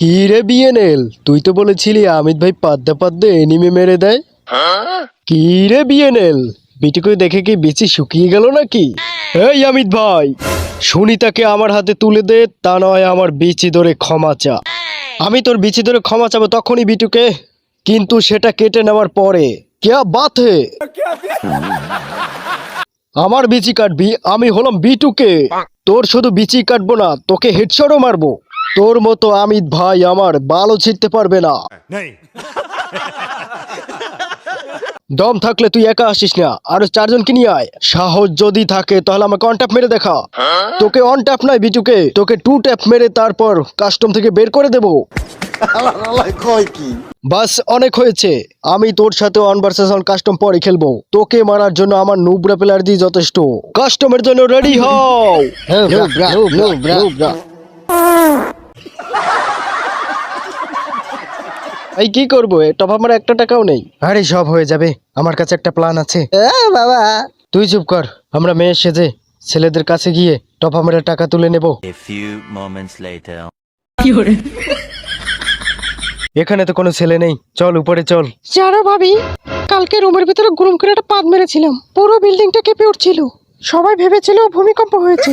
কি রে বিএনএল, তুই তো বলেছিলি আমিত ভাই পাদ্দা পাদ্দা এনিমে মেরে দেয়। কি রে বিএনএল, বিটুকে দেখে কি বিচি শুকিয়ে গেল নাকি? এই আমিত ভাই, সুনিতাকে আমার হাতে তুলে দে, তা নয় আমার বিচি ধরে ক্ষমা চা। আমি তোর বিচি ধরে ক্ষমা চাবো তখনই বিটুকে, কিন্তু সেটা কেটে নেওয়ার পরে। क्या बात है? আমার বিচি কাটবি? আমি হলাম বিটুকে, তোর শুধু বিচি কাটবো না, তোকে হেডশটও মারবো। তোর মতো আমিত ভাই আমার বালও ছিঁড়তে পারবে না। দম থাকলে তুই একা আসিস না, আরো 4 জনকে নিয়ে আয়। সাহস যদি থাকে তাহলে আমাকে অন ট্যাপ মেরে দেখা। তোকে অন ট্যাপ নয় বিটুকে, তোকে 2 ট্যাপ মেরে তারপর কাস্টম থেকে বের করে দেবো। বাস অনেক হয়েছে, আমি তোর সাথে অন ভার্সেস অন কাস্টম পরে খেলবো। তোকে মারার জন্য আমার নুবরা প্লেয়ার দিয়ে যথেষ্ট। কাস্টমের জন্য রেডি হও। এই কি করবো, টপ আমার 1 টাকাও নেই। আরে সব হয়ে যাবে, আমার কাছে একটা প্ল্যান আছে। বাবা তুই চুপ কর, আমরা মেয়ে সেজে ছেলেদের কাছে গিয়ে টপ আমার টাকা তুলে নেব। A few moments later. এখানে তো কোনো ছেলে নেই, চল উপরে চল। জানো ভাবি, কালকে রুমের ভিতরে গুরুম করে একটা পাদ মেরেছিলাম, পুরো বিল্ডিংটা কেঁপে উঠছিল। সবাই ভেবেছিল ভূমিকম্প হয়েছে।